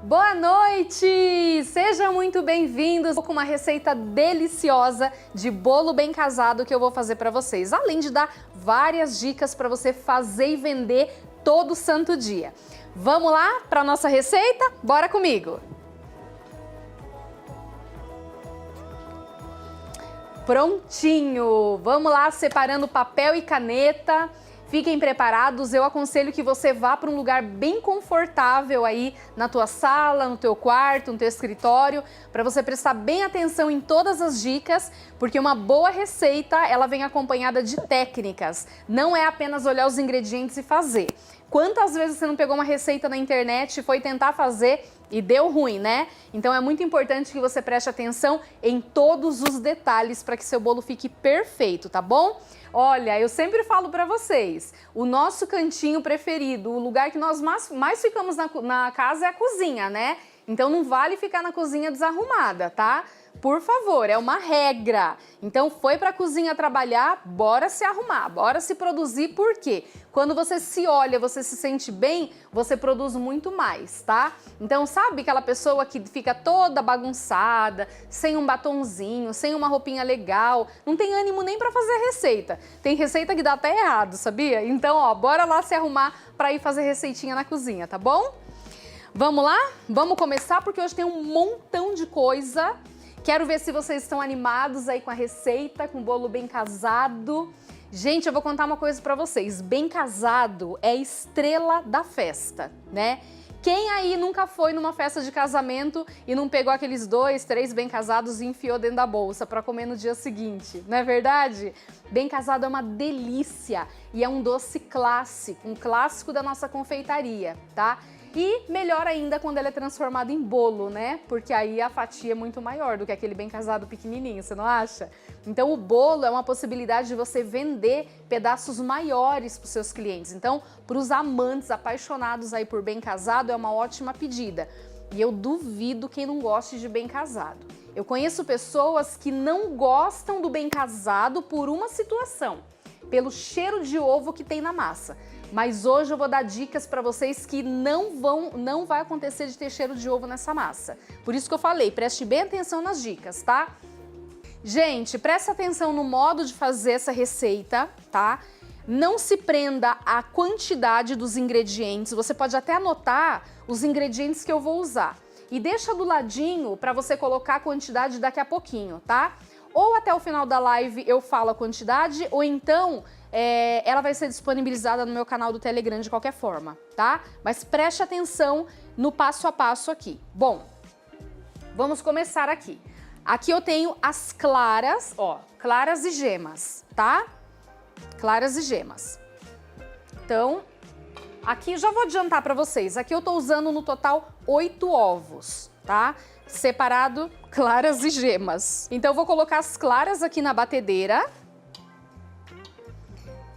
Boa noite! Sejam muito bem-vindos com uma receita deliciosa de bolo bem casado que eu vou fazer para vocês, além de dar várias dicas para você fazer e vender todo santo dia. Vamos lá para nossa receita? Bora comigo! Prontinho! Vamos lá separando papel e caneta. Fiquem preparados, eu aconselho que você vá para um lugar bem confortável aí na tua sala, no teu quarto, no teu escritório, para você prestar bem atenção em todas as dicas, porque uma boa receita, ela vem acompanhada de técnicas, não é apenas olhar os ingredientes e fazer. Quantas vezes você não pegou uma receita na internet e foi tentar fazer e deu ruim, né? Então é muito importante que você preste atenção em todos os detalhes para que seu bolo fique perfeito, tá bom? Olha, eu sempre falo para vocês, o nosso cantinho preferido, o lugar que nós mais ficamos na casa é a cozinha, né? Então não vale ficar na cozinha desarrumada, tá? Por favor, é uma regra. Então foi para a cozinha trabalhar, bora se arrumar, bora se produzir, por quê? Quando você se olha, você se sente bem, você produz muito mais, tá? Então sabe aquela pessoa que fica toda bagunçada, sem um batonzinho, sem uma roupinha legal, não tem ânimo nem para fazer receita. Tem receita que dá até errado, sabia? Então, ó, bora lá se arrumar para ir fazer receitinha na cozinha, tá bom? Vamos lá? Vamos começar porque hoje tem um montão de coisa. Quero ver se vocês estão animados aí com a receita, com o bolo bem casado. Gente, eu vou contar uma coisa pra vocês. Bem casado é estrela da festa, né? Quem aí nunca foi numa festa de casamento e não pegou aqueles 2, 3 bem casados e enfiou dentro da bolsa pra comer no dia seguinte, não é verdade? Bem casado é uma delícia e é um doce clássico, um clássico da nossa confeitaria, tá? E melhor ainda quando ele é transformado em bolo, né? Porque aí a fatia é muito maior do que aquele bem casado pequenininho, você não acha? Então o bolo é uma possibilidade de você vender pedaços maiores para os seus clientes. Então, para os amantes apaixonados aí por bem casado, é uma ótima pedida. E eu duvido quem não goste de bem casado. Eu conheço pessoas que não gostam do bem casado por uma situação, pelo cheiro de ovo que tem na massa. Mas hoje eu vou dar dicas para vocês que não vai acontecer de ter cheiro de ovo nessa massa. Por isso que eu falei, preste bem atenção nas dicas, tá? Gente, presta atenção no modo de fazer essa receita, tá? Não se prenda à quantidade dos ingredientes, você pode até anotar os ingredientes que eu vou usar. E deixa do ladinho para você colocar a quantidade daqui a pouquinho, tá? Ou até o final da live eu falo a quantidade, ou então ela vai ser disponibilizada no meu canal do Telegram de qualquer forma, tá? Mas preste atenção no passo a passo aqui. Bom, vamos começar aqui. Aqui eu tenho as claras, ó, claras e gemas, tá? Claras e gemas. Então, aqui já vou adiantar para vocês, aqui eu tô usando no total 8 ovos, tá? Separado claras e gemas. Então eu vou colocar as claras aqui na batedeira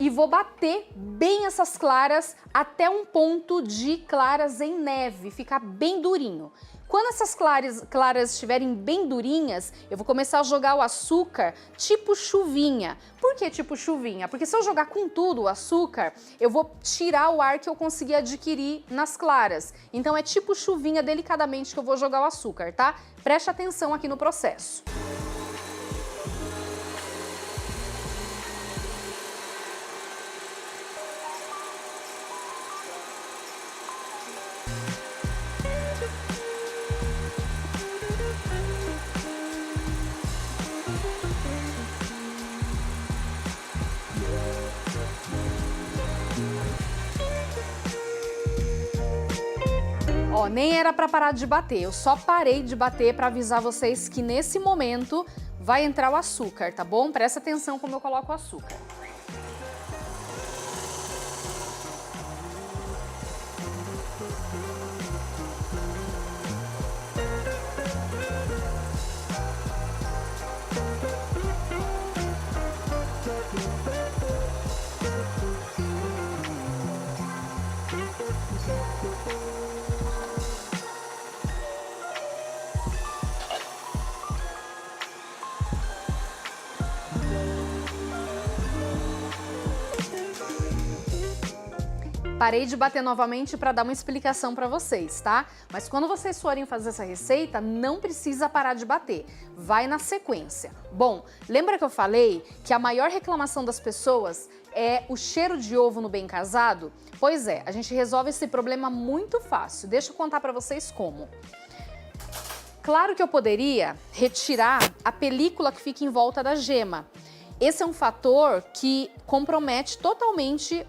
e vou bater bem essas claras até um ponto de claras em neve, ficar bem durinho. Quando essas claras estiverem bem durinhas, eu vou começar a jogar o açúcar tipo chuvinha. Por que tipo chuvinha? Porque se eu jogar com tudo o açúcar, eu vou tirar o ar que eu consegui adquirir nas claras. Então é tipo chuvinha delicadamente que eu vou jogar o açúcar, tá? Preste atenção aqui no processo. Ó, nem era para parar de bater, eu só parei de bater para avisar vocês que nesse momento vai entrar o açúcar, tá bom? Presta atenção como eu coloco o açúcar. Parei de bater novamente para dar uma explicação para vocês, tá? Mas quando vocês forem fazer essa receita, não precisa parar de bater. Vai na sequência. Bom, lembra que eu falei que a maior reclamação das pessoas é o cheiro de ovo no bem casado? Pois é, a gente resolve esse problema muito fácil. Deixa eu contar para vocês como. Claro que eu poderia retirar a película que fica em volta da gema. Esse é um fator que compromete totalmente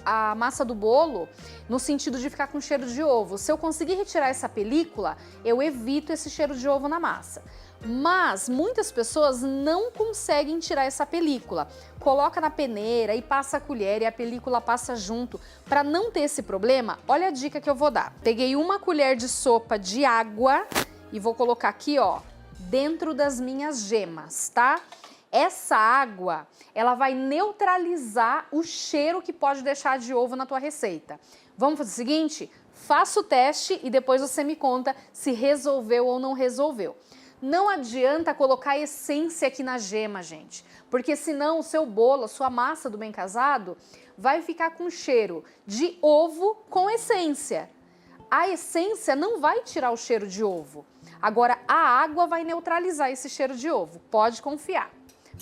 a massa do bolo no sentido de ficar com cheiro de ovo. Se eu conseguir retirar essa película, eu evito esse cheiro de ovo na massa. Mas muitas pessoas não conseguem tirar essa película. Coloca na peneira e passa a colher e a película passa junto. Para não ter esse problema, olha a dica que eu vou dar. Peguei uma colher de sopa de água e vou colocar aqui, ó, dentro das minhas gemas, tá? Essa água, ela vai neutralizar o cheiro que pode deixar de ovo na tua receita. Vamos fazer o seguinte? Faça o teste e depois você me conta se resolveu ou não resolveu. Não adianta colocar essência aqui na gema, gente, porque senão o seu bolo, a sua massa do bem casado, vai ficar com cheiro de ovo com essência. A essência não vai tirar o cheiro de ovo. Agora, a água vai neutralizar esse cheiro de ovo, pode confiar.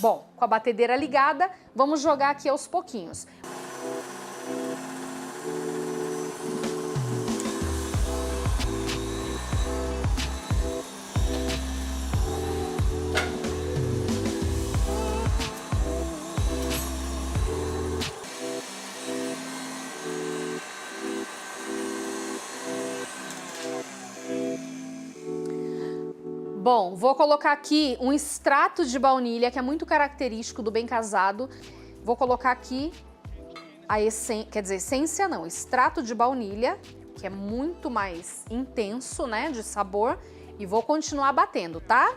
Bom, com a batedeira ligada, vamos jogar aqui aos pouquinhos. Bom, vou colocar aqui um extrato de baunilha, que é muito característico do bem casado. Vou colocar aqui a essência, quer dizer, essência não, extrato de baunilha, que é muito mais intenso, né, de sabor. E vou continuar batendo, tá?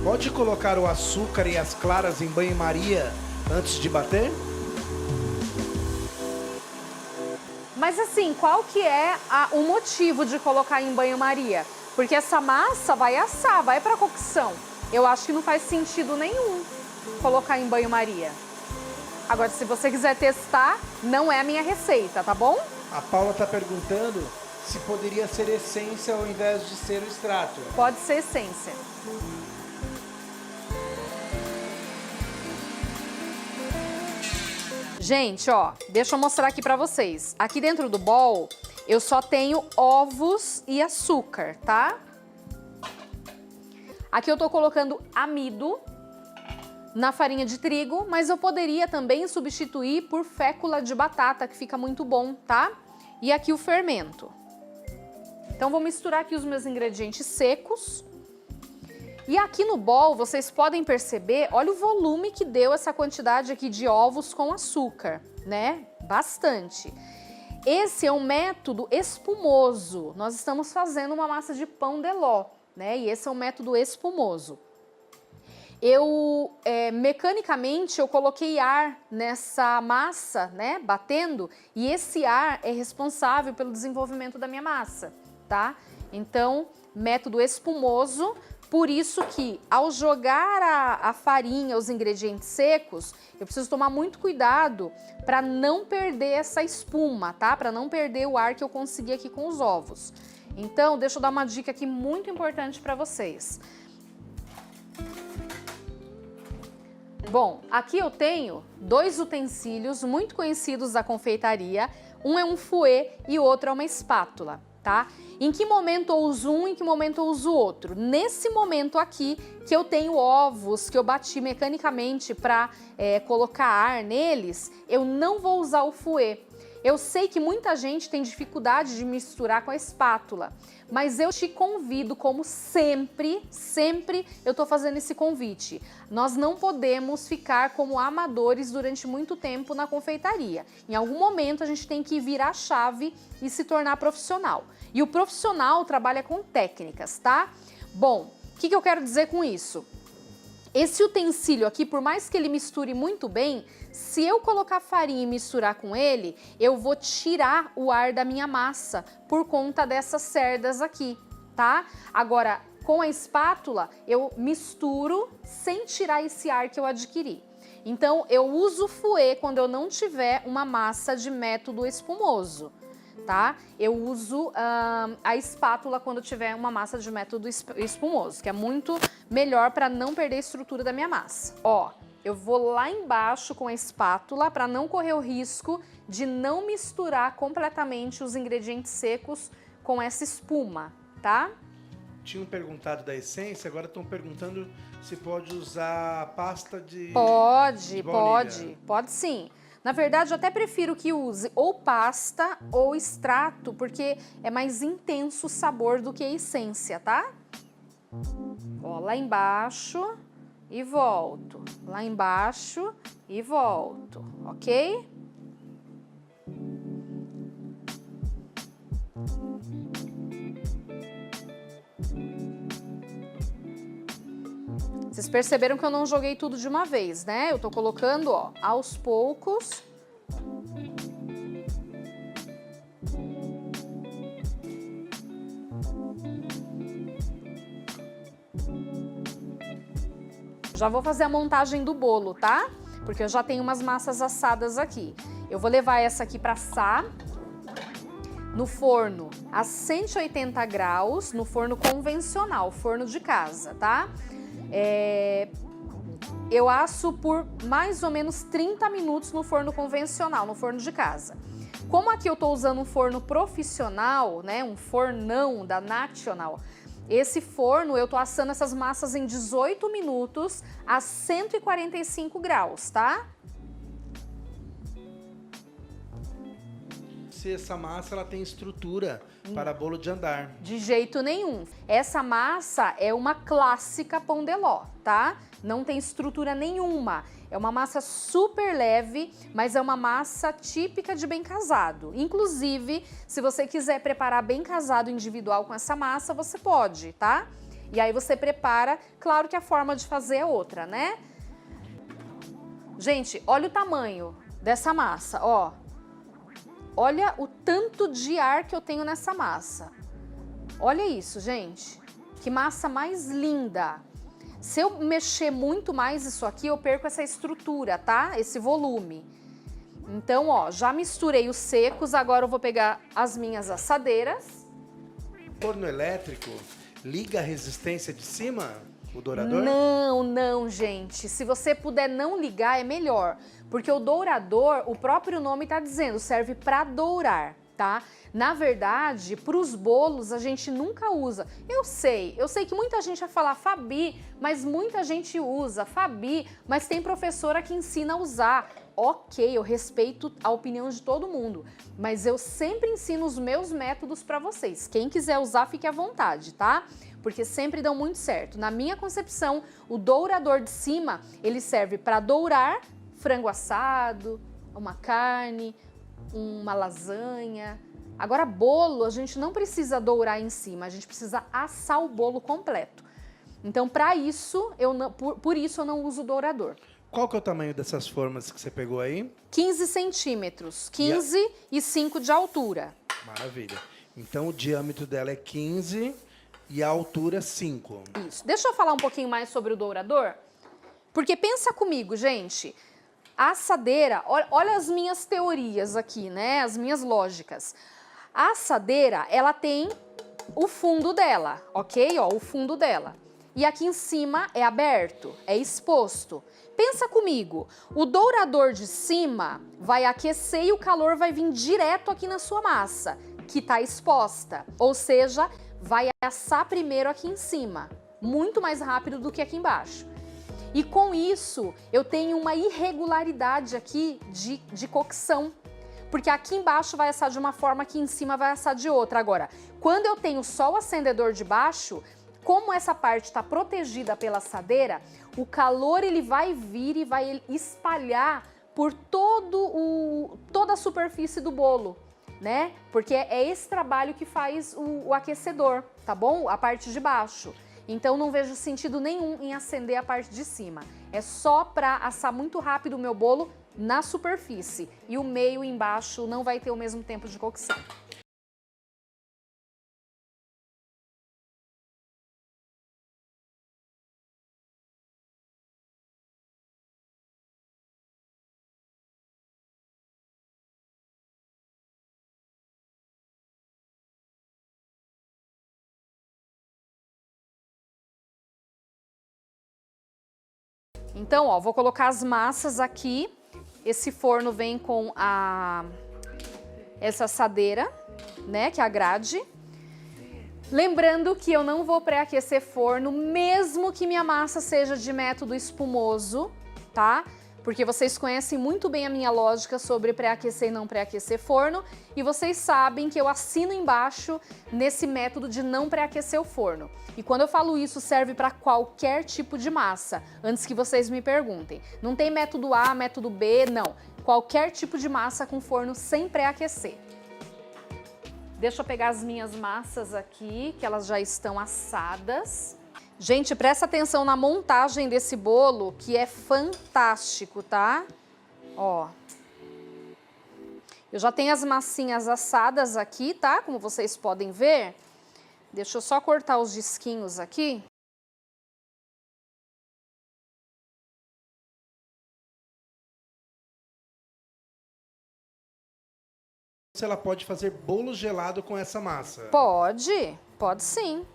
Pode colocar o açúcar e as claras em banho-maria antes de bater? Mas assim, qual que é o motivo de colocar em banho-maria? Porque essa massa vai assar, vai para cocção. Eu acho que não faz sentido nenhum colocar em banho-maria. Agora, se você quiser testar, não é a minha receita, tá bom? A Paula está perguntando se poderia ser essência ao invés de ser o extrato. Pode ser essência. Gente, ó, deixa eu mostrar aqui pra vocês. Aqui dentro do bowl, eu só tenho ovos e açúcar, tá? Aqui eu tô colocando amido na farinha de trigo, mas eu poderia também substituir por fécula de batata, que fica muito bom, tá? E aqui o fermento. Então, vou misturar aqui os meus ingredientes secos. E aqui no bowl, vocês podem perceber, olha o volume que deu essa quantidade aqui de ovos com açúcar, né? Bastante. Esse é um método espumoso. Nós estamos fazendo uma massa de pão de ló, né? E esse é um método espumoso. Mecanicamente, eu coloquei ar nessa massa, né? Batendo, e esse ar é responsável pelo desenvolvimento da minha massa, tá? Então, método espumoso. Por isso que, ao jogar a farinha, os ingredientes secos, eu preciso tomar muito cuidado para não perder essa espuma, tá? Para não perder o ar que eu consegui aqui com os ovos. Então, deixa eu dar uma dica aqui muito importante para vocês. Bom, aqui eu tenho dois utensílios muito conhecidos da confeitaria. Um é um fouet e o outro é uma espátula, tá? Em que momento eu uso um, em que momento eu uso o outro? Nesse momento aqui, que eu tenho ovos que eu bati mecanicamente para colocar ar neles, eu não vou usar o fouet. Eu sei que muita gente tem dificuldade de misturar com a espátula, mas eu te convido, como sempre eu tô fazendo esse convite. Nós não podemos ficar como amadores durante muito tempo na confeitaria. Em algum momento a gente tem que virar a chave e se tornar profissional. E o profissional trabalha com técnicas, tá? Bom, o que eu quero dizer com isso? Esse utensílio aqui, por mais que ele misture muito bem, se eu colocar farinha e misturar com ele, eu vou tirar o ar da minha massa por conta dessas cerdas aqui, tá? Agora, com a espátula, eu misturo sem tirar esse ar que eu adquiri. Então, eu uso o fouet quando eu não tiver uma massa de método espumoso, tá? Eu uso a espátula quando tiver uma massa de método espumoso, que é muito melhor para não perder a estrutura da minha massa. Ó, eu vou lá embaixo com a espátula para não correr o risco de não misturar completamente os ingredientes secos com essa espuma, tá? Tinham perguntado da essência, agora estão perguntando se pode usar pasta de baunilha. Pode sim. Na verdade, eu até prefiro que use ou pasta ou extrato, porque é mais intenso o sabor do que a essência, tá? Ó, lá embaixo e volto. Lá embaixo e volto, ok? Vocês perceberam que eu não joguei tudo de uma vez, né? Eu tô colocando, ó, aos poucos. Já vou fazer a montagem do bolo, tá? Porque eu já tenho umas massas assadas aqui. Eu vou levar essa aqui para assar no forno a 180 graus, no forno convencional, forno de casa, tá? Eu asso por mais ou menos 30 minutos no forno convencional, no forno de casa. Como aqui eu tô usando um forno profissional, né, um fornão da National, esse forno eu tô assando essas massas em 18 minutos a 145 graus, tá? Se essa massa ela tem estrutura para bolo de andar. De jeito nenhum. Essa massa é uma clássica pão de ló, tá? Não tem estrutura nenhuma. É uma massa super leve, mas é uma massa típica de bem casado. Inclusive, se você quiser preparar bem casado individual com essa massa, você pode, tá? E aí você prepara, claro que a forma de fazer é outra, né? Gente, olha o tamanho dessa massa, ó. Olha o tanto de ar que eu tenho nessa massa. Olha isso, gente. Que massa mais linda. Se eu mexer muito mais isso aqui, eu perco essa estrutura, tá? Esse volume. Então, ó, já misturei os secos, agora eu vou pegar as minhas assadeiras. Forno elétrico, liga a resistência de cima, o dourador? Não, gente. Se você puder não ligar, é melhor. Porque o dourador, o próprio nome está dizendo, serve para dourar, tá? Na verdade, para os bolos a gente nunca usa. Eu sei que muita gente vai falar Fabi, mas muita gente usa. Fabi, mas tem professora que ensina a usar. Ok, eu respeito a opinião de todo mundo, mas eu sempre ensino os meus métodos para vocês. Quem quiser usar, fique à vontade, tá? Porque sempre dão muito certo. Na minha concepção, o dourador de cima, ele serve para dourar frango assado, uma carne, uma lasanha. Agora, bolo, a gente não precisa dourar em cima, a gente precisa assar o bolo completo. Então, para isso, por isso eu não uso dourador. Qual que é o tamanho dessas formas que você pegou aí? 15 centímetros, 15 e 5 de altura. Maravilha. Então, o diâmetro dela é 15 e a altura 5. Isso. Deixa eu falar um pouquinho mais sobre o dourador. Porque pensa comigo, gente. A assadeira, olha as minhas teorias aqui, né? As minhas lógicas. A assadeira, ela tem o fundo dela, ok? Ó, o fundo dela. E aqui em cima é aberto, é exposto. Pensa comigo, o dourador de cima vai aquecer e o calor vai vir direto aqui na sua massa, que está exposta. Ou seja, vai assar primeiro aqui em cima, muito mais rápido do que aqui embaixo. E com isso, eu tenho uma irregularidade aqui de cocção. Porque aqui embaixo vai assar de uma forma, aqui em cima vai assar de outra. Agora, quando eu tenho só o acendedor de baixo, como essa parte está protegida pela assadeira, o calor ele vai vir e vai espalhar por toda a superfície do bolo, né? Porque é esse trabalho que faz o aquecedor, tá bom? A parte de baixo. então não vejo sentido nenhum em acender a parte de cima. É só para assar muito rápido o meu bolo na superfície e o meio embaixo não vai ter o mesmo tempo de cocção. Então, ó, vou colocar as massas aqui. Esse forno vem com essa assadeira, né, que é a grade. Lembrando que eu não vou pré-aquecer forno, mesmo que minha massa seja de método espumoso, tá? Porque vocês conhecem muito bem a minha lógica sobre pré-aquecer e não pré-aquecer forno, e vocês sabem que eu assino embaixo nesse método de não pré-aquecer o forno. E quando eu falo isso, serve para qualquer tipo de massa, antes que vocês me perguntem. Não tem método A, método B, não. Qualquer tipo de massa com forno sem pré-aquecer. Deixa eu pegar as minhas massas aqui, que elas já estão assadas. Gente, presta atenção na montagem desse bolo, que é fantástico, tá? Ó. Eu já tenho as massinhas assadas aqui, tá? Como vocês podem ver. Deixa eu só cortar os disquinhos aqui. Ela pode fazer bolo gelado com essa massa? Pode sim.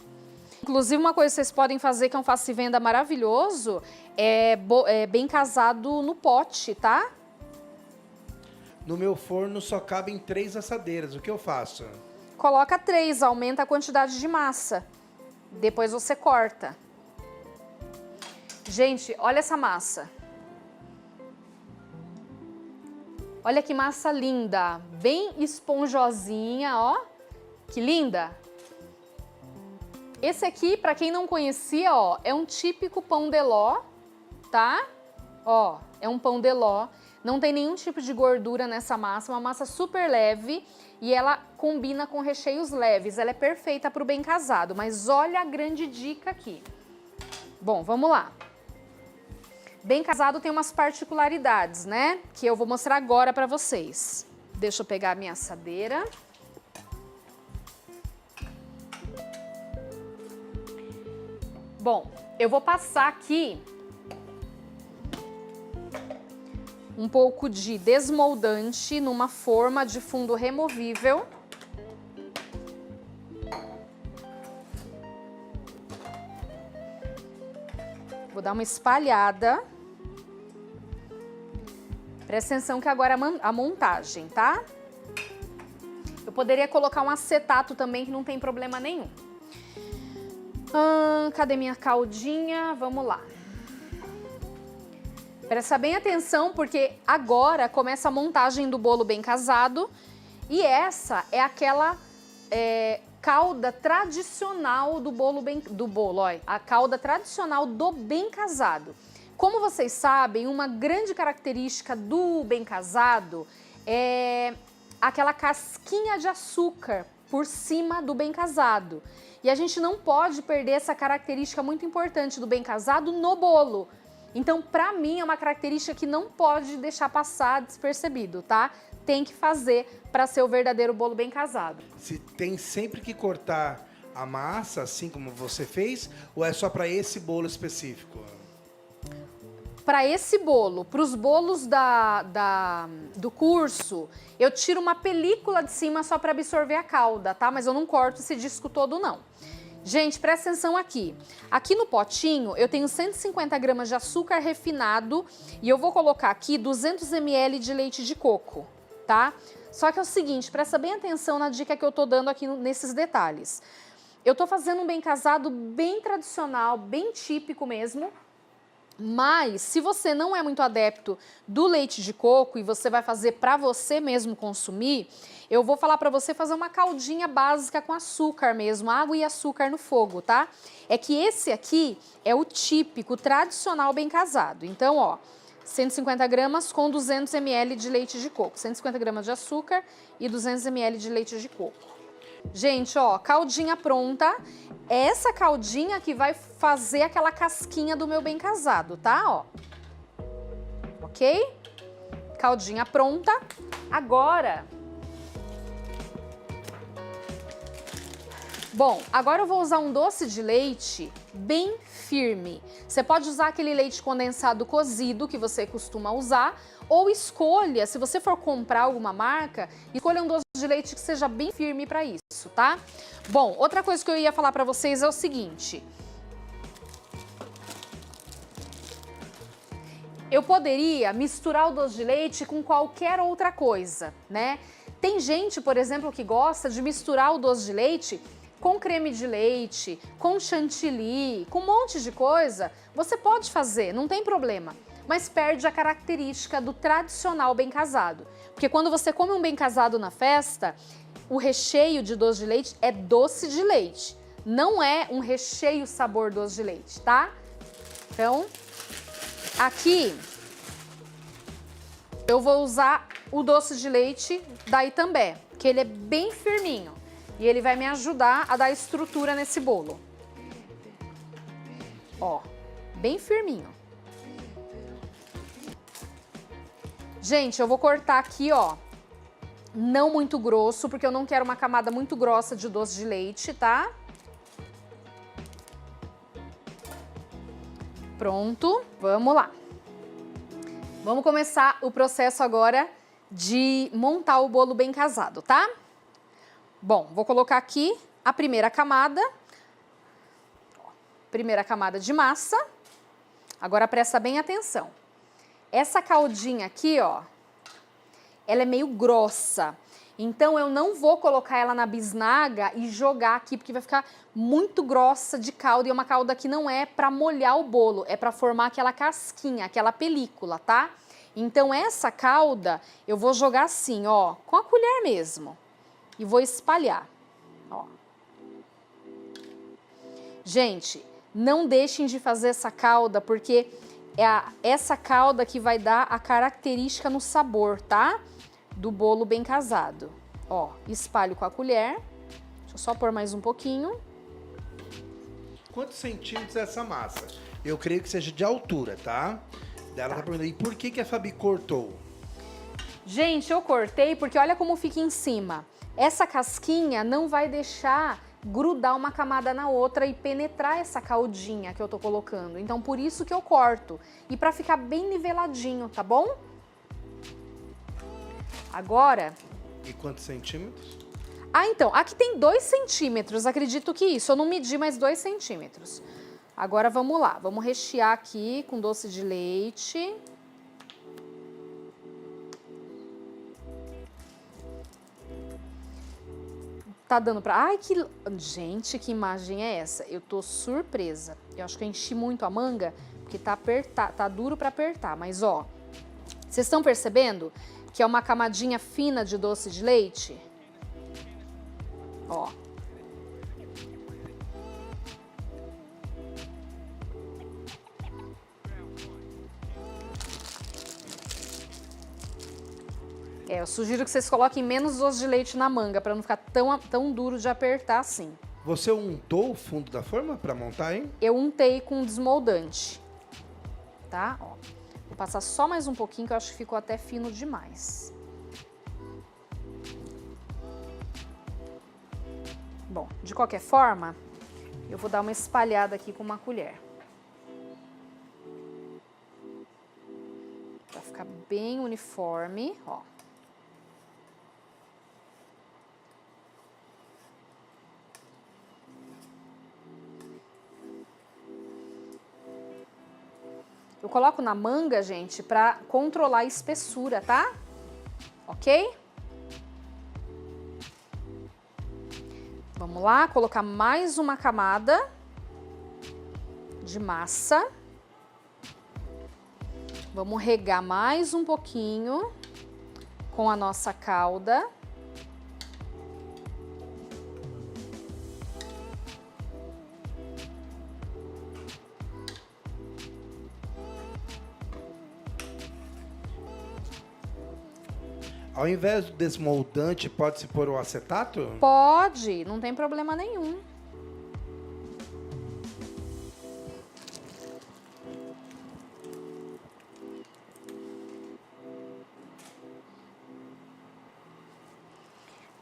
Inclusive, uma coisa que vocês podem fazer, que é um faça e venda maravilhoso, é bem casado no pote, tá? No meu forno só cabem 3 assadeiras, o que eu faço? Coloca 3, aumenta a quantidade de massa. Depois você corta. Gente, olha essa massa. Olha que massa linda, bem esponjosinha, ó. Que linda! Esse aqui, para quem não conhecia, ó, é um típico pão de ló, tá? Ó, é um pão de ló. Não tem nenhum tipo de gordura nessa massa, uma massa super leve e ela combina com recheios leves. Ela é perfeita para o bem casado, mas olha a grande dica aqui. Bom, vamos lá. Bem casado tem umas particularidades, né? Que eu vou mostrar agora para vocês. Deixa eu pegar a minha assadeira. Bom, eu vou passar aqui um pouco de desmoldante numa forma de fundo removível. Vou dar uma espalhada. Presta atenção que agora a montagem, tá? Eu poderia colocar um acetato também, que não tem problema nenhum. Cadê minha caldinha? Vamos lá. Presta bem atenção, porque agora começa a montagem do bolo bem casado. E essa é aquela calda tradicional do bolo, olha, a calda tradicional do bem casado. Como vocês sabem, uma grande característica do bem casado é aquela casquinha de açúcar por cima do bem casado. E a gente não pode perder essa característica muito importante do bem casado no bolo. Então, pra mim, é uma característica que não pode deixar passar despercebido, tá? Tem que fazer para ser o verdadeiro bolo bem casado. Se tem sempre que cortar a massa, assim como você fez, ou é só para esse bolo específico? Para esse bolo, para os bolos do curso, eu tiro uma película de cima só para absorver a calda, tá? Mas eu não corto esse disco todo, não. Gente, presta atenção aqui. Aqui no potinho eu tenho 150 gramas de açúcar refinado e eu vou colocar aqui 200 ml de leite de coco, tá? Só que é o seguinte, presta bem atenção na dica que eu tô dando aqui nesses detalhes. Eu tô fazendo um bem casado bem tradicional, bem típico mesmo. Mas, se você não é muito adepto do leite de coco e você vai fazer para você mesmo consumir, eu vou falar para você fazer uma caldinha básica com açúcar mesmo, água e açúcar no fogo, tá? É que esse aqui é o típico, tradicional bem casado. Então, ó, 150 gramas com 200 ml de leite de coco, 150 gramas de açúcar e 200 ml de leite de coco. Gente, ó, caldinha pronta. é essa caldinha que vai fazer aquela casquinha do meu bem casado, tá? Ó. Ok? Caldinha pronta. Agora... Bom, agora eu vou usar um doce de leite bem firme. Você pode usar aquele leite condensado cozido que você costuma usar, ou escolha, se você for comprar alguma marca, escolha um doce de leite que seja bem firme para isso, tá? Bom, outra coisa que eu ia falar para vocês é o seguinte. Eu poderia misturar o doce de leite com qualquer outra coisa, né? Tem gente, por exemplo, que gosta de misturar o doce de leite com creme de leite, com chantilly, com um monte de coisa. Você pode fazer, não tem problema, mas perde a característica do tradicional bem casado. Porque quando você come um bem casado na festa, o recheio de doce de leite é doce de leite, não é um recheio sabor doce de leite, tá? Então, aqui eu vou usar o doce de leite da Itambé, que ele é bem firminho. E ele vai me ajudar a dar estrutura nesse bolo. Ó, bem firminho. Gente, eu vou cortar aqui, ó, não muito grosso, porque eu não quero uma camada muito grossa de doce de leite, tá? Pronto, vamos lá. Vamos começar o processo agora de montar o bolo bem casado, tá? Bom, vou colocar aqui a primeira camada de massa. Agora presta bem atenção. Essa caldinha aqui, ó, ela é meio grossa. Então eu não vou colocar ela na bisnaga e jogar aqui, porque vai ficar muito grossa de calda. E é uma calda que não é para molhar o bolo, é para formar aquela casquinha, aquela película, tá? Então essa calda eu vou jogar assim, ó, com a colher mesmo. E vou espalhar, ó. Gente, não deixem de fazer essa calda, porque é essa calda que vai dar a característica no sabor, tá? Do bolo bem casado. Ó, espalho com a colher. Deixa eu só pôr mais um pouquinho. Quantos centímetros é essa massa? Eu creio que seja de altura, tá? Ela tá perguntando aí, por que a Fabi cortou? Gente, eu cortei porque olha como fica em cima. Essa casquinha não vai deixar grudar uma camada na outra e penetrar essa caldinha que eu tô colocando. Então, por isso que eu corto. E pra ficar bem niveladinho, tá bom? Agora... E quantos centímetros? Ah, então, aqui tem 2 centímetros, acredito que isso. Eu não medi, mas 2 centímetros. Agora, vamos lá. Vamos rechear aqui com doce de leite. Tá dando pra... Ai, que... Gente, que imagem é essa? Eu tô surpresa. Eu acho que eu enchi muito a manga, porque tá apertado, tá duro pra apertar. Mas, ó, vocês estão percebendo que é uma camadinha fina de doce de leite? Ó. Eu sugiro que vocês coloquem menos doce de leite na manga, para não ficar tão duro de apertar assim. Você untou o fundo da forma para montar, hein? Eu untei com desmoldante, tá? Ó, vou passar só mais um pouquinho, que eu acho que ficou até fino demais. Bom, de qualquer forma, eu vou dar uma espalhada aqui com uma colher. Pra ficar bem uniforme, ó. Eu coloco na manga, gente, pra controlar a espessura, tá? Ok? Vamos lá, colocar mais uma camada de massa. Vamos regar mais um pouquinho com a nossa calda. Ao invés do desmoldante, pode-se pôr o acetato? Pode, não tem problema nenhum.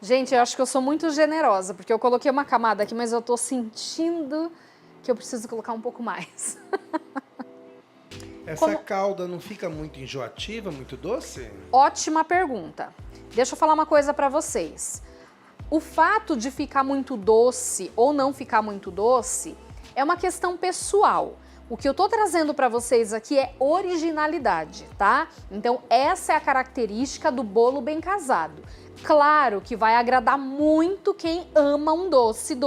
Gente, eu acho que eu sou muito generosa, porque eu coloquei uma camada aqui, mas eu tô sentindo que eu preciso colocar um pouco mais. Essa calda não fica muito enjoativa, muito doce? Ótima pergunta. Deixa eu falar uma coisa pra vocês. O fato de ficar muito doce ou não ficar muito doce é uma questão pessoal. O que eu tô trazendo para vocês aqui é originalidade, tá? Então essa é a característica do bolo bem casado. Claro que vai agradar muito quem ama um doce,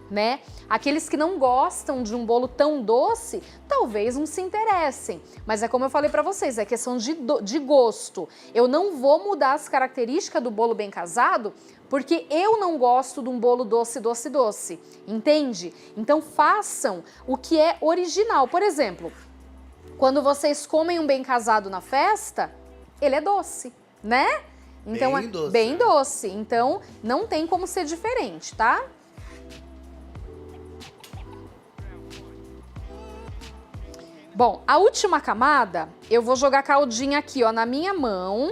né? Aqueles que não gostam de um bolo tão doce, talvez não se interessem. Mas é como eu falei para vocês, é questão de gosto. Eu não vou mudar as características do bolo bem casado, porque eu não gosto de um bolo doce, entende? Então façam o que é original. Por exemplo, quando vocês comem um bem casado na festa, ele é doce, né? Então bem doce. Bem doce. Então não tem como ser diferente, tá? Bom, a última camada, eu vou jogar caldinha aqui, ó, na minha mão.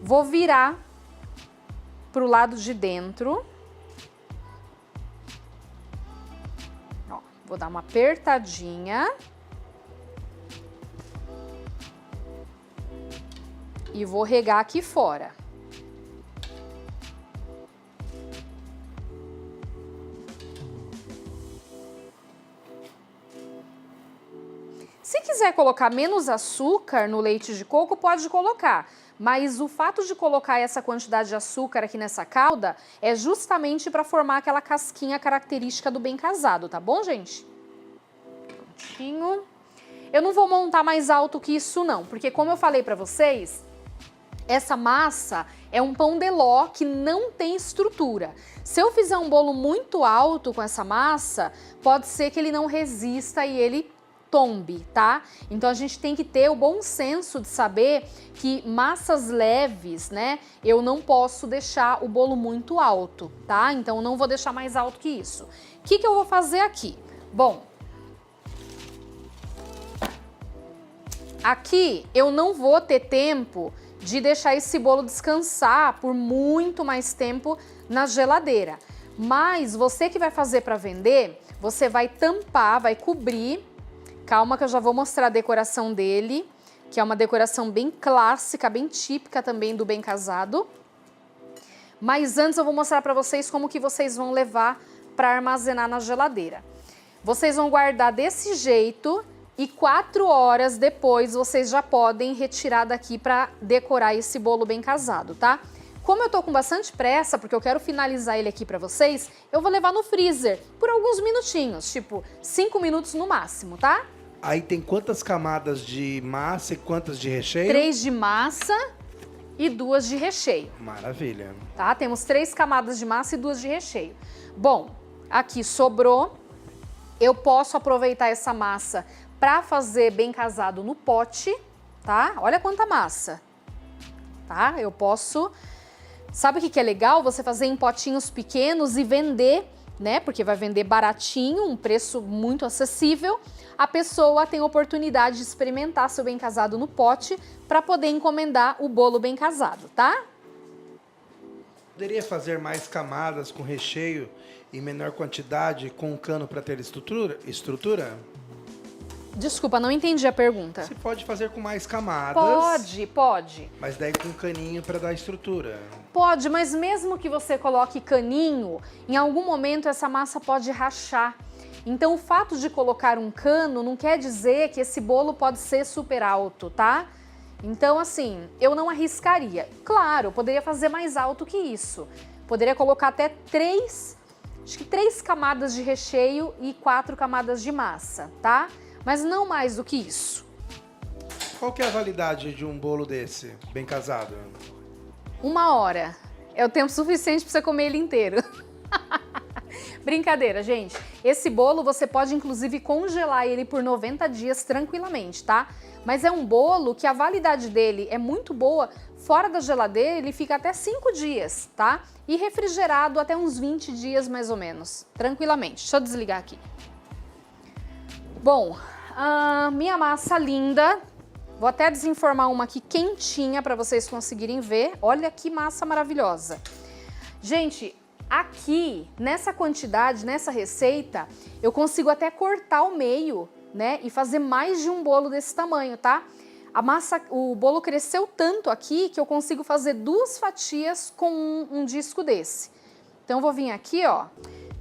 Vou virar pro lado de dentro. Ó, vou dar uma apertadinha. E vou regar aqui fora. Se quiser colocar menos açúcar no leite de coco, pode colocar. Mas o fato de colocar essa quantidade de açúcar aqui nessa calda é justamente para formar aquela casquinha característica do bem casado, tá bom, gente? Prontinho. Eu não vou montar mais alto que isso não, porque como eu falei para vocês, essa massa é um pão de ló que não tem estrutura. Se eu fizer um bolo muito alto com essa massa, pode ser que ele não resista e ele tombe, tá? Então a gente tem que ter o bom senso de saber que massas leves, né? Eu não posso deixar o bolo muito alto, tá? Então eu não vou deixar mais alto que isso. O que eu vou fazer aqui? Bom, aqui eu não vou ter tempo de deixar esse bolo descansar por muito mais tempo na geladeira. Mas você que vai fazer para vender, você vai tampar, vai cobrir. Calma que eu já vou mostrar a decoração dele, que é uma decoração bem clássica, bem típica também do bem casado. Mas antes eu vou mostrar para vocês como que vocês vão levar para armazenar na geladeira. Vocês vão guardar desse jeito e 4 horas depois vocês já podem retirar daqui para decorar esse bolo bem casado, tá? Como eu tô com bastante pressa, porque eu quero finalizar ele aqui para vocês, eu vou levar no freezer por alguns minutinhos, tipo 5 minutos no máximo, tá? Aí tem quantas camadas de massa e quantas de recheio? 3 de massa e 2 de recheio. Maravilha. Tá? Temos 3 camadas de massa e 2 de recheio. Bom, aqui sobrou. Eu posso aproveitar essa massa para fazer bem casado no pote, tá? Olha quanta massa, tá? Eu posso... Sabe o que é legal? Você fazer em potinhos pequenos e vender, né? Porque vai vender baratinho, um preço muito acessível. A pessoa tem a oportunidade de experimentar seu bem casado no pote para poder encomendar o bolo bem casado, tá? Poderia fazer mais camadas com recheio em menor quantidade com um cano para ter estrutura? Desculpa, não entendi a pergunta. Você pode fazer com mais camadas. Pode. Mas daí com caninho para dar estrutura. Pode, mas mesmo que você coloque caninho, em algum momento essa massa pode rachar. Então o fato de colocar um cano não quer dizer que esse bolo pode ser super alto, tá? Então assim, eu não arriscaria. Claro, eu poderia fazer mais alto que isso. Poderia colocar até 3 camadas de recheio e 4 camadas de massa, tá? Mas não mais do que isso. Qual que é a validade de um bolo desse, bem casado? 1 hora. É o tempo suficiente para você comer ele inteiro. Brincadeira, gente. Esse bolo você pode inclusive congelar ele por 90 dias tranquilamente, tá? Mas é um bolo que a validade dele é muito boa. Fora da geladeira ele fica até 5 dias, tá? E refrigerado até uns 20 dias mais ou menos, tranquilamente. Deixa eu desligar aqui. Bom, minha massa linda. Vou até desenformar uma aqui quentinha para vocês conseguirem ver. Olha que massa maravilhosa. Gente, aqui, nessa quantidade, nessa receita, eu consigo até cortar o meio, né? E fazer mais de um bolo desse tamanho, tá? A massa, o bolo cresceu tanto aqui que eu consigo fazer 2 fatias com um disco desse. Então, eu vou vir aqui, ó.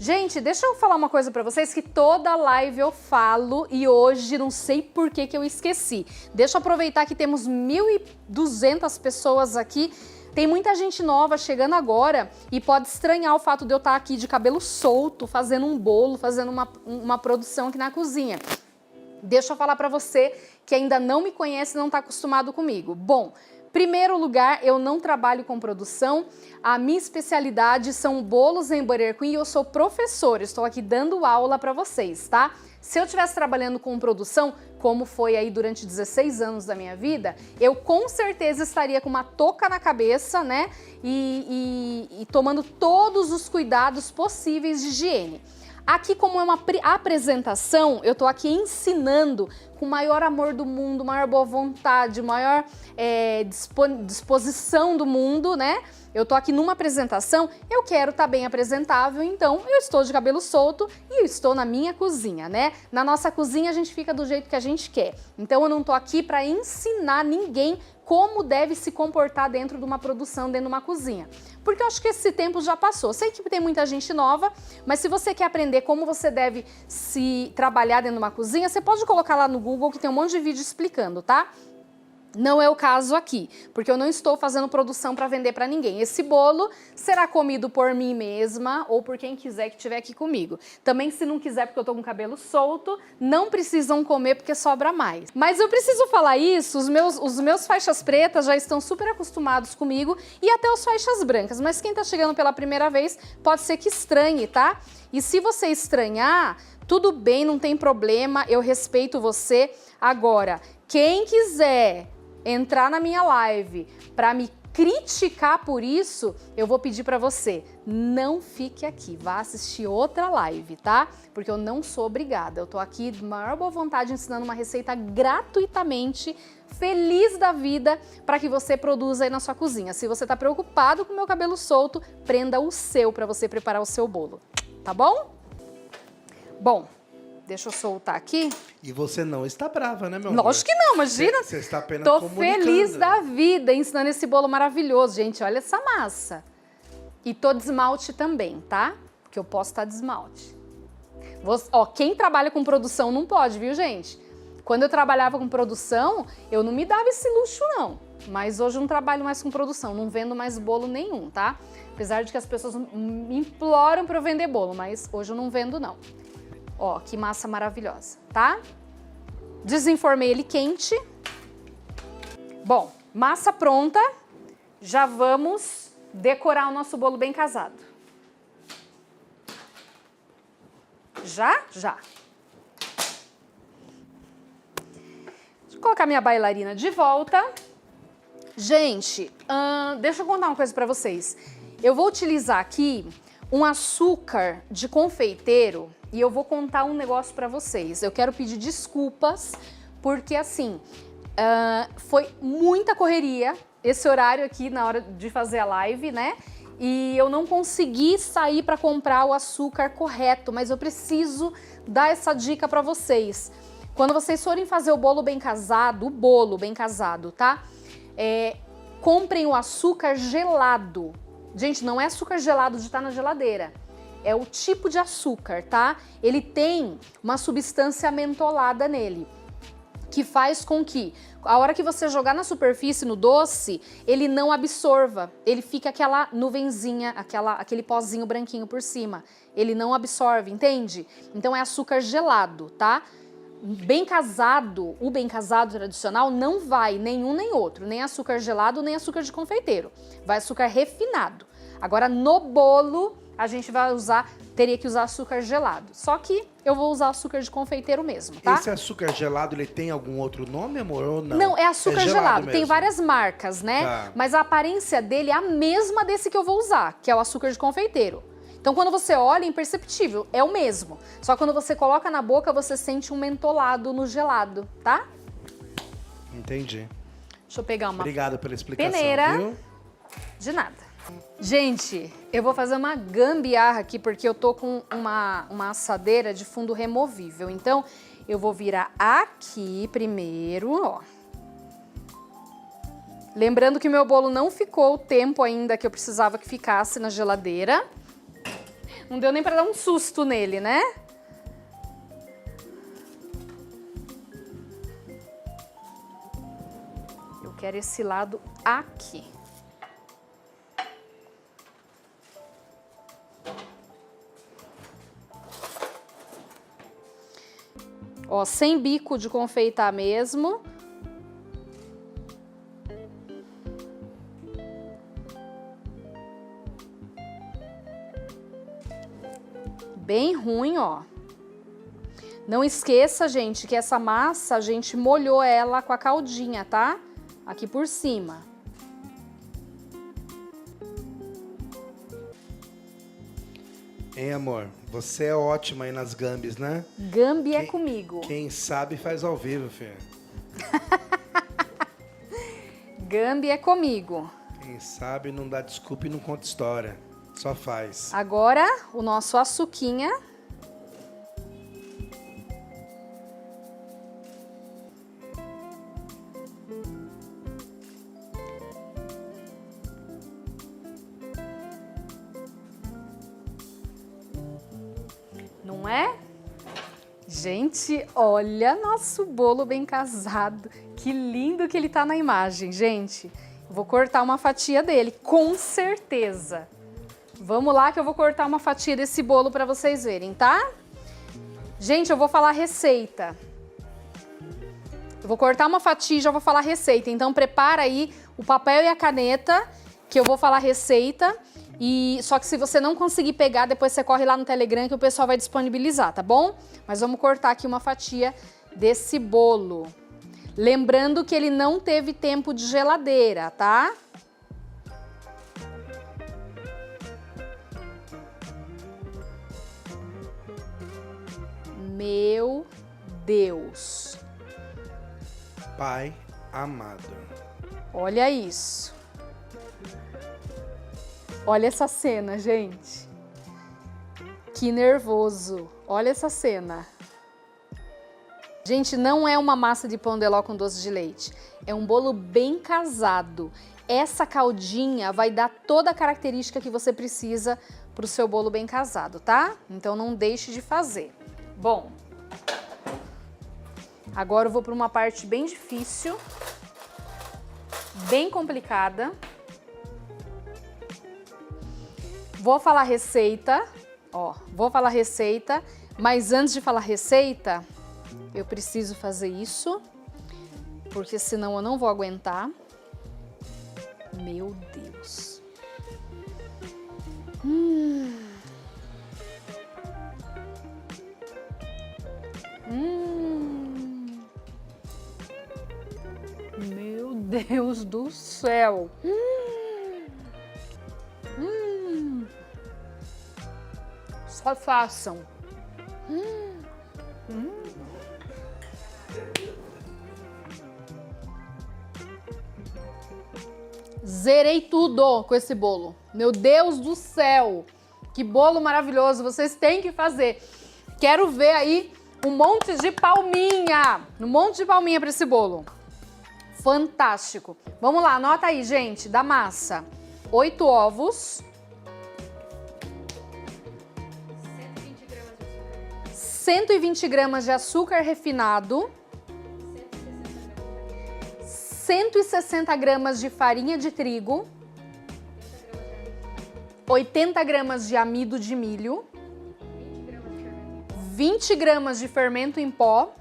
Gente, deixa eu falar uma coisa pra vocês que toda live eu falo e hoje não sei por que eu esqueci. Deixa eu aproveitar que temos 1.200 pessoas aqui. Tem muita gente nova chegando agora e pode estranhar o fato de eu estar aqui de cabelo solto, fazendo um bolo, fazendo uma produção aqui na cozinha. Deixa eu falar pra você que ainda não me conhece e não está acostumado comigo. Bom, primeiro lugar, eu não trabalho com produção, a minha especialidade são bolos em Butter Queen e eu sou professora, estou aqui dando aula para vocês, tá? Se eu estivesse trabalhando com produção, como foi aí durante 16 anos da minha vida, eu com certeza estaria com uma touca na cabeça, né? E tomando todos os cuidados possíveis de higiene. Aqui, como é uma apresentação, eu tô aqui ensinando com o maior amor do mundo, maior boa vontade, maior disposição do mundo, né? Eu tô aqui numa apresentação, eu quero estar bem apresentável, então eu estou de cabelo solto e eu estou na minha cozinha, né? Na nossa cozinha a gente fica do jeito que a gente quer. Então eu não tô aqui para ensinar ninguém como deve se comportar dentro de uma produção, dentro de uma cozinha. Porque eu acho que esse tempo já passou. Sei que tem muita gente nova, mas se você quer aprender como você deve se trabalhar dentro de uma cozinha, você pode colocar lá no Google que tem um monte de vídeo explicando, tá? Não é o caso aqui, porque eu não estou fazendo produção para vender para ninguém. Esse bolo será comido por mim mesma ou por quem quiser que estiver aqui comigo. Também, se não quiser, porque eu tô com o cabelo solto, não precisam comer porque sobra mais. Mas eu preciso falar isso, os meus faixas pretas já estão super acostumados comigo e até os faixas brancas, mas quem tá chegando pela primeira vez pode ser que estranhe, tá? E se você estranhar, tudo bem, não tem problema, eu respeito você. Agora, quem quiser entrar na minha live para me criticar por isso, eu vou pedir para você, não fique aqui, vá assistir outra live, tá? Porque eu não sou obrigada, eu tô aqui de maior boa vontade ensinando uma receita gratuitamente, feliz da vida, para que você produza aí na sua cozinha. Se você tá preocupado com o meu cabelo solto, prenda o seu para você preparar o seu bolo, tá bom? Bom, deixa eu soltar aqui. E você não está brava, né, meu amor? Lógico que não, imagina. Você está apenas Tô comunicando. feliz da vida ensinando esse bolo maravilhoso. Gente, olha essa massa. E tô de esmalte também, tá? Porque eu posso estar de esmalte. Ó, quem trabalha com produção não pode, viu, gente? Quando eu trabalhava com produção, eu não me dava esse luxo, não. Mas hoje eu não trabalho mais com produção, não vendo mais bolo nenhum, tá? Apesar de que as pessoas me imploram para eu vender bolo, mas hoje eu não vendo, não. Ó, que massa maravilhosa, tá? Desenformei ele quente. Bom, massa pronta. Já vamos decorar o nosso bolo bem casado. Já? Já. Deixa eu colocar minha bailarina de volta. Gente, deixa eu contar uma coisa pra vocês. Eu vou utilizar aqui um açúcar de confeiteiro e eu vou contar um negócio pra vocês. Eu quero pedir desculpas porque, assim, foi muita correria esse horário aqui na hora de fazer a live, né? E eu não consegui sair pra comprar o açúcar correto, mas eu preciso dar essa dica pra vocês. Quando vocês forem fazer o bolo bem casado, tá? Comprem o açúcar gelado. Gente, não é açúcar gelado de estar na geladeira. É o tipo de açúcar, tá? Ele tem uma substância mentolada nele, que faz com que, a hora que você jogar na superfície, no doce, ele não absorva. Ele fica aquela nuvenzinha, aquele pozinho branquinho por cima. Ele não absorve, entende? Então é açúcar gelado, tá? Bem casado, o bem casado tradicional não vai nenhum nem outro, nem açúcar gelado, nem açúcar de confeiteiro. Vai açúcar refinado. Agora no bolo a gente vai teria que usar açúcar gelado. Só que eu vou usar açúcar de confeiteiro mesmo, tá? Esse açúcar gelado, ele tem algum outro nome, amor, ou não? Não, é açúcar gelado. Tem mesmo. várias marcas, né? Tá. Mas a aparência dele é a mesma desse que eu vou usar, que é o açúcar de confeiteiro. Então quando você olha, é imperceptível, é o mesmo. Só que quando você coloca na boca, você sente um mentolado no gelado, tá? Entendi. Deixa eu pegar uma Obrigado pela explicação, peneira. viu? De nada. Gente, eu vou fazer uma gambiarra aqui porque eu tô com uma assadeira de fundo removível. Então, eu vou virar aqui primeiro, ó. Lembrando que meu bolo não ficou o tempo ainda que eu precisava que ficasse na geladeira. Não deu nem pra dar um susto nele, né? Eu quero esse lado aqui. Ó, sem bico de confeitar mesmo. Bem ruim, ó. Não esqueça, gente, que essa massa a gente molhou ela com a caldinha, tá? Aqui por cima. Hein, amor? Você é ótima aí nas gambis, né? Gambi é comigo. Quem sabe faz ao vivo, filho. Gambi é comigo. Quem sabe não dá desculpa e não conta história. Só faz. Agora, o nosso açuquinha. Não é? Gente, olha nosso bolo bem casado. Que lindo que ele tá na imagem, gente. Eu vou cortar uma fatia dele, com certeza. Vamos lá que eu vou cortar uma fatia desse bolo para vocês verem, tá? Gente, eu vou falar a receita. Eu vou cortar uma fatia e já vou falar a receita. Então prepara aí o papel e a caneta, que eu vou falar a receita. Só que se você não conseguir pegar, depois você corre lá no Telegram que o pessoal vai disponibilizar, tá bom? Mas vamos cortar aqui uma fatia desse bolo. Lembrando que ele não teve tempo de geladeira, tá? Meu Deus. Pai amado. Olha isso. Olha essa cena, gente. Que nervoso. Olha essa cena. Gente, não é uma massa de pão de ló com doce de leite. É um bolo bem casado. Essa caldinha vai dar toda a característica que você precisa para o seu bolo bem casado, tá? Então não deixe de fazer. Bom, agora eu vou para uma parte bem difícil, bem complicada. Vou falar receita, ó, vou falar receita, mas antes de falar receita, eu preciso fazer isso, porque senão eu não vou aguentar. Meu Deus. Meu Deus do céu. Só façam. Zerei tudo com esse bolo. Meu Deus do céu. Que bolo maravilhoso. Vocês têm que fazer. Quero ver aí um monte de palminha. Um monte de palminha para esse bolo. Fantástico. Vamos lá, anota aí, gente, da massa. 8 ovos. 120 gramas de açúcar refinado. 160 gramas de farinha de trigo. 80 gramas de amido de milho. 20 gramas de fermento em pó.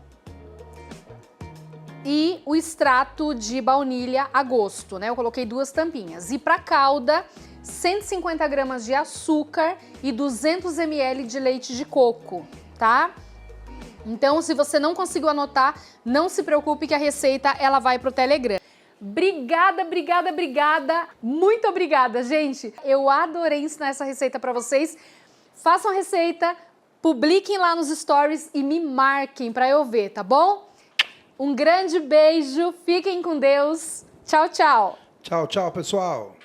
E o extrato de baunilha a gosto, né? Eu coloquei 2 tampinhas. E para calda, 150 gramas de açúcar e 200 ml de leite de coco, tá? Então, se você não conseguiu anotar, não se preocupe que a receita ela vai pro Telegram. Obrigada, obrigada, obrigada. Muito obrigada, gente. Eu adorei ensinar essa receita para vocês. façam a receita, publiquem lá nos stories e me marquem para eu ver, tá bom? Um grande beijo, fiquem com Deus. Tchau, tchau. Tchau, tchau, pessoal.